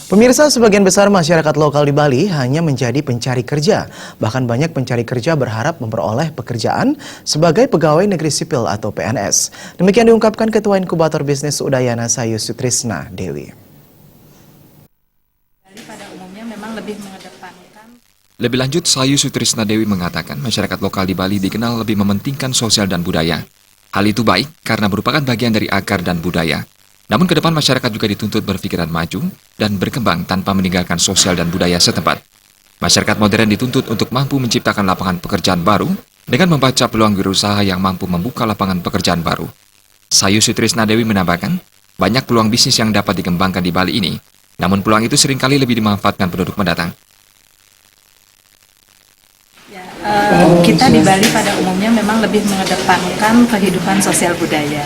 Pemirsa, sebagian besar masyarakat lokal di Bali hanya menjadi pencari kerja. Bahkan banyak pencari kerja berharap memperoleh pekerjaan sebagai pegawai negeri sipil atau PNS. Demikian diungkapkan Ketua Inkubator Bisnis Udayana Sayu Sutrisna Dewi. Lebih lanjut, Sayu Sutrisna Dewi mengatakan masyarakat lokal di Bali dikenal lebih mementingkan sosial dan budaya. Hal itu baik karena merupakan bagian dari akar dan budaya. Namun ke depan masyarakat juga dituntut berpikiran maju dan berkembang tanpa meninggalkan sosial dan budaya setempat. Masyarakat modern dituntut untuk mampu menciptakan lapangan pekerjaan baru dengan membaca peluang wirausaha yang mampu membuka lapangan pekerjaan baru. Sayu Sutrisna Dewi menambahkan, banyak peluang bisnis yang dapat dikembangkan di Bali ini, namun peluang itu seringkali lebih dimanfaatkan penduduk mendatang. Kita di Bali pada umumnya memang lebih mengedepankan kehidupan sosial budaya.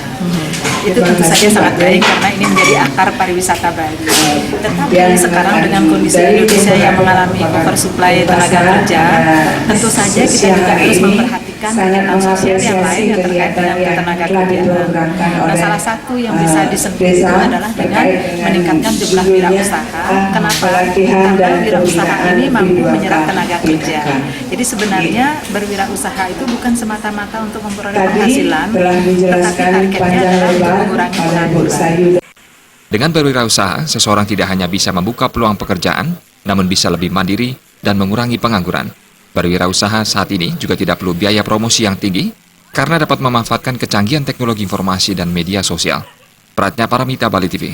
Itu tentu saja sangat baik karena ini menjadi akar pariwisata Bali. Tetapi sekarang dengan kondisi Indonesia yang mengalami oversupply tenaga kerja, tentu saja kita juga harus memperhatikan kegiatan sosial yang lain yang terkait dengan ketenaga kerjaan. Nah, salah satu yang bisa disentuh itu adalah dengan meningkatkan jumlah wirausaha. Kenapa? Karena wirausaha ini mampu menyerap tenaga kerja. Jadi sebenarnya berwirausaha itu bukan semata-mata untuk memperoleh penghasilan, tetapi targetnya adalah untuk mengurangi pengangguran. Dengan berwirausaha, seseorang tidak hanya bisa membuka peluang pekerjaan, namun bisa lebih mandiri dan mengurangi pengangguran. Berwirausaha saat ini juga tidak perlu biaya promosi yang tinggi, karena dapat memanfaatkan kecanggihan teknologi informasi dan media sosial. Pratnya Paramita, Bali TV.